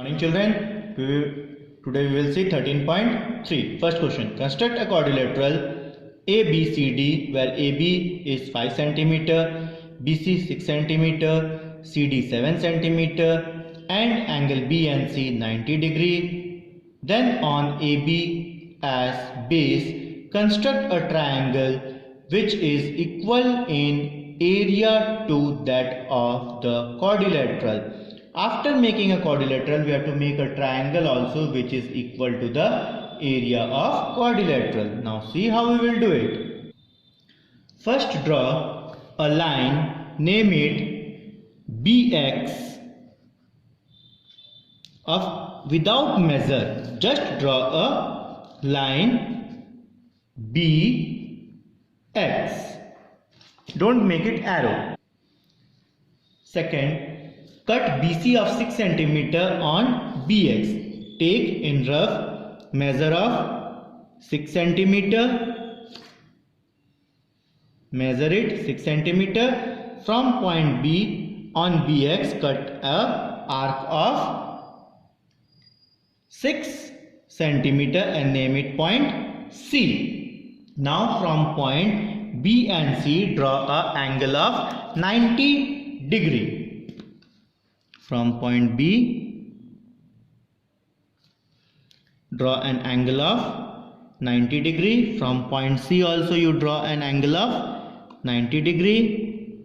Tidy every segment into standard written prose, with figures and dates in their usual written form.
Morning children, today we will see 13.3. First question. Construct a quadrilateral ABCD where AB is 5 cm, BC 6 cm, CD 7 cm and angle B and C 90 degree. Then on AB as base, construct a triangle which is equal in area to that of the quadrilateral. After making a quadrilateral, we have to make a triangle also which is equal to the area of quadrilateral. Now see how we will do it. First draw a line, name it BX without measure. Just draw a line BX. Don't make it arrow. Second, cut BC of 6 cm on BX. Take in rough measure of 6 cm. Measure it 6 cm. From point B on BX, cut a arc of 6 cm and name it point C. Now from point B and C, draw a angle of 90 degree. From point B, draw an angle of 90 degree. From point C also you draw an angle of 90 degree.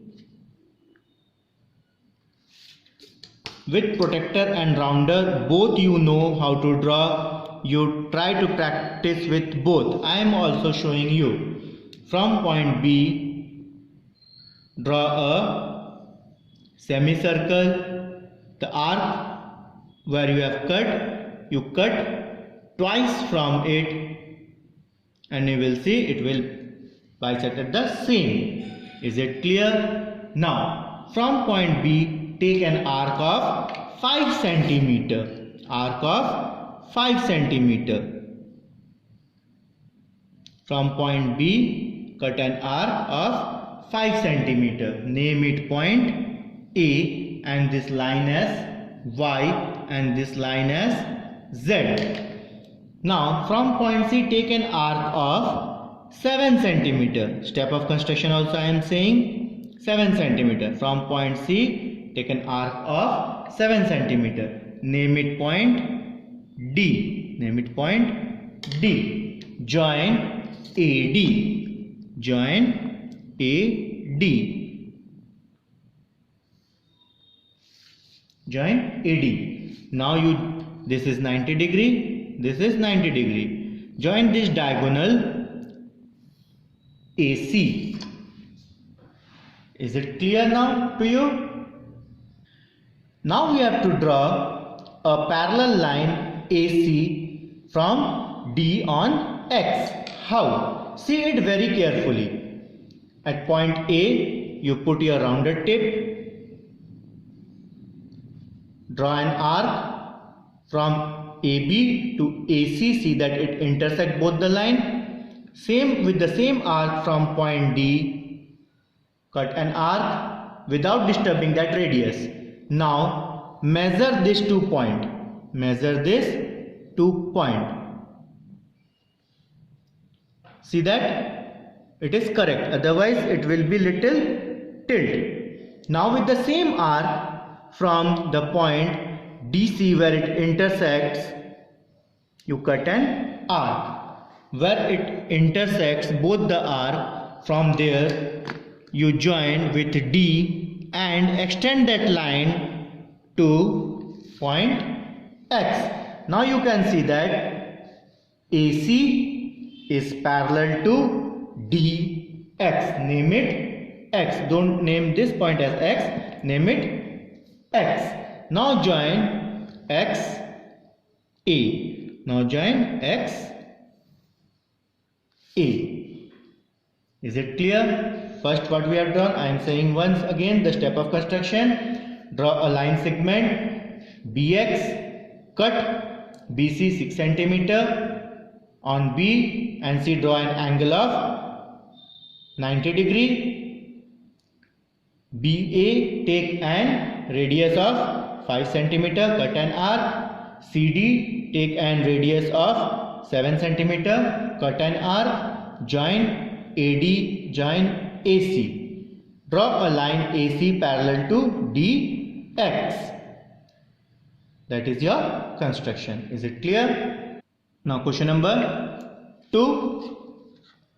With protractor and rounder, both you know how to draw. You try to practice with both. I am also showing you. From point B, draw a semicircle. The arc where you have cut, you cut twice from it and you will see it will bisect at the same. Is it clear? Now from point B, take an arc of 5 cm. Arc of 5 cm. From point B, cut an arc of 5 cm. Name it point A. And this line as Y and this line as Z. Now from point C, take an arc of 7 cm. Step of construction also I am saying 7 cm. From point C, take an arc of 7 cm. Name it point D. Name it point D. Join AD. Join AD. Join AD. Now this is 90 degree, this is 90 degree. Join this diagonal AC. Is it clear now to you? Now we have to draw a parallel line AC from D on X. How? See it very carefully. At point A, you put your rounded tip. Draw an arc from AB to AC. See that it intersects both the line. Same with the same arc from point D. Cut an arc without disturbing that radius. Now measure this 2 point. Measure this 2 point. See that it is correct. Otherwise it will be little tilt. Now with the same arc from the point DC where it intersects, you cut an arc. Where it intersects both the arc, from there you join with D and extend that line to point X. Now you can see that AC is parallel to DX. Name it X. Don't name this point as X. Name it X. Now join X A. Now join X A. Is it clear? First what we have done, I am saying once again the step of construction. Draw a line segment BX, cut BC 6 cm. On B and C, draw an angle of 90 degree. BA, take an radius of 5 cm, cut an arc. CD, take an radius of 7 cm, cut an arc, join AD, join AC. Draw a line AC parallel to DX. That is your construction. Is it clear? Now question number 2.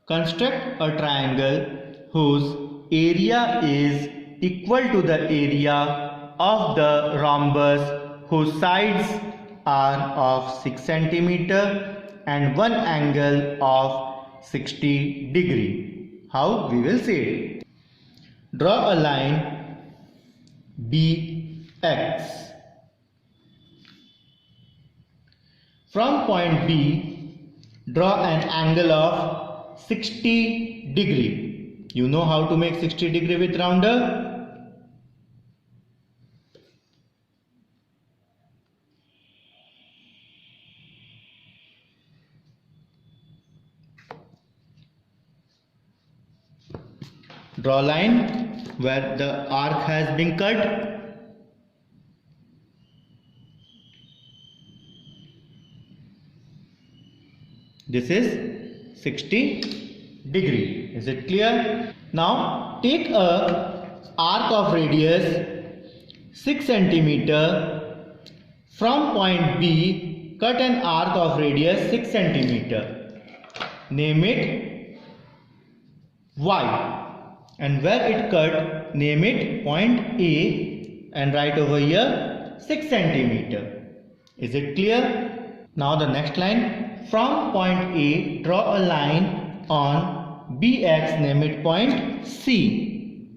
Construct a triangle whose area is equal to the area of the rhombus whose sides are of 6 cm and one angle of 60 degree. How we will say it? Draw a line BX. From point B, draw an angle of 60 degree. You know how to make 60 degree with rounder? Draw line where the arc has been cut. This is 60 degree. Is it clear? Now take a arc of radius 6 cm. From point B, cut an arc of radius 6 cm. Name it Y. And where it cut, name it point A and write over here 6 cm. Is it clear? Now the next line. From point A, draw a line on BX, name it point C.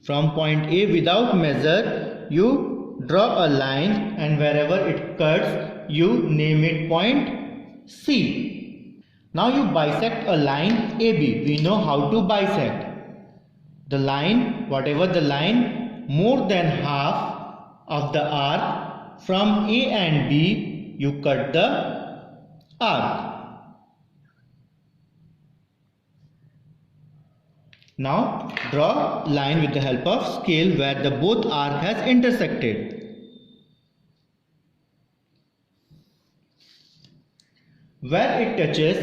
From point A, without measure, you draw a line and wherever it cuts, you name it point C. Now you bisect a line AB. We know how to bisect. The line, whatever the line, more than half of the arc from A and B, you cut the arc. Now draw line with the help of scale where the both arc has intersected. Where it touches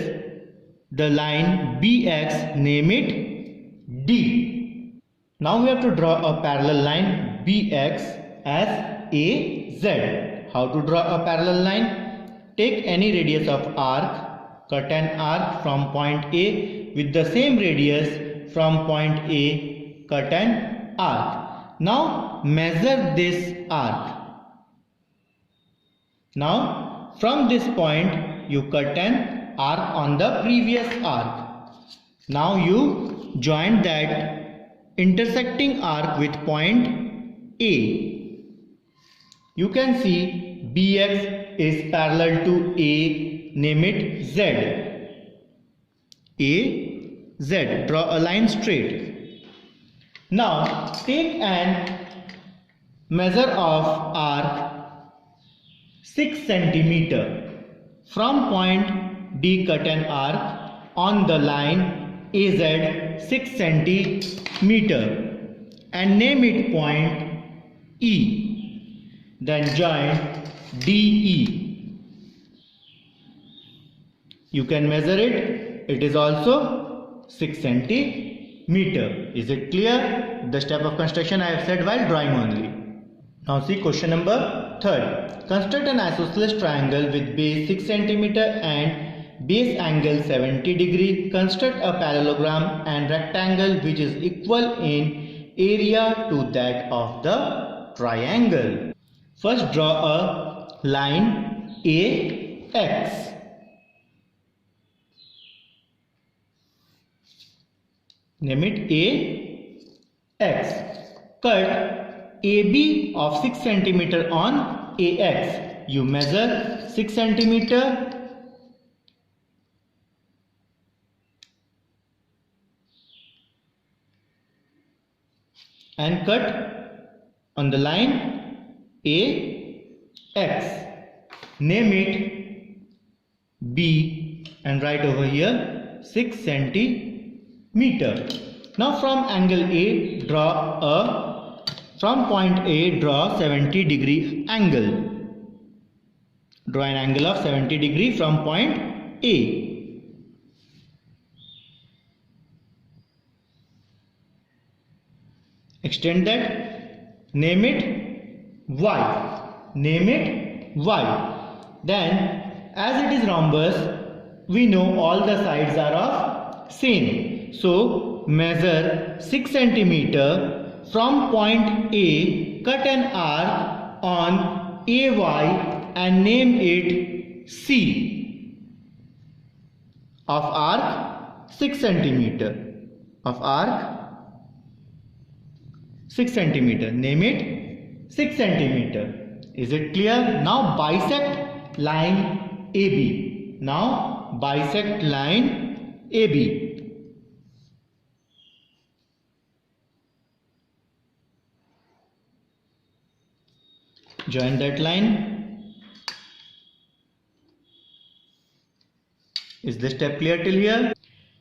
the line BX, name it D. Now we have to draw a parallel line BX as AZ. How to draw a parallel line? Take any radius of arc, cut an arc from point A with the same radius from point A, cut an arc. Now measure this arc. Now from this point you cut an arc on the previous arc. Now you join that intersecting arc with point A. You can see BX is parallel to A, name it Z. A, Z. Draw a line straight. Now take an measure of arc 6 cm. From point D, cut an arc on the line AZ 6 cm and name it point E. Then join DE. You can measure it. It is also 6 cm. Is it clear? The step of construction I have said while drawing only. Now see question number 3. Construct an isosceles triangle with base 6 cm and base angle 70 degree. Construct a parallelogram and rectangle which is equal in area to that of the triangle. First draw a line AX. Name it AX. Cut AB of 6 cm on AX. You measure 6 cm. And cut on the line AX. Name it B and write over here 6 cm. Now from angle A from point A draw 70 degree angle. Draw an angle of 70 degree from point A. Extend that. Name it Y. Name it Y. Then, as it is rhombus, we know all the sides are of same. So, measure 6 centimeter from point A, cut an arc on AY and name it C. Of arc 6 centimeter. Of arc 6 centimeter. Name it 6 centimeter. Is it clear? Now bisect line AB. Now bisect line AB. Join that line. Is the step clear till here?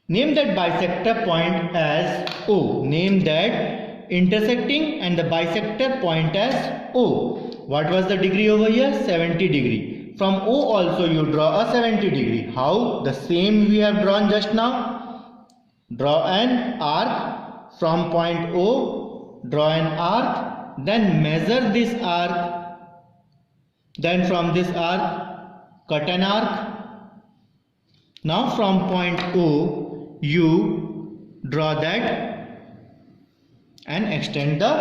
Name that bisector point as O. Name that intersecting and the bisector point as O. What was the degree over here? 70 degree. From O also you draw a 70 degree. How? The same we have drawn just now. Draw an arc from point O. Draw an arc. Then measure this arc. Then from this arc, cut an arc. Now from point O, you draw that and extend the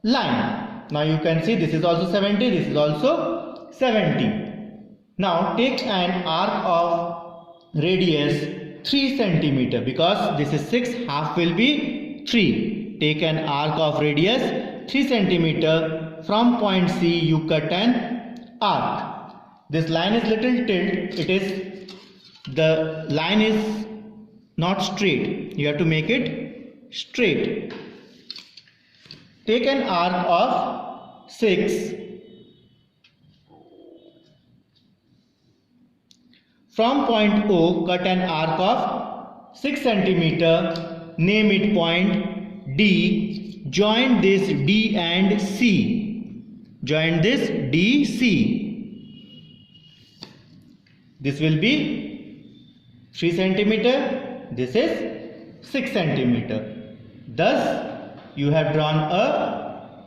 line. Now you can see this is also 70, this is also 70. Now take an arc of radius 3 centimeter because this is 6, half will be 3. Take an arc of radius 3 centimeter. From point C, you cut an arc. This line is little tilt. The line is not straight. You have to make it straight. Take an arc of 6. From point O, cut an arc of 6 centimeter. Name it point D. Join this D and C. Join this DC. This will be 3 centimeter. This is 6 centimeter. Thus, you have drawn a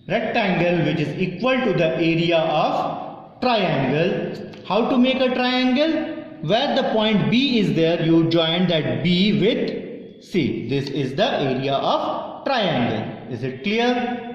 rectangle which is equal to the area of triangle. How to make a triangle? Where the point B is there, you join that B with C. This is the area of triangle. Is it clear?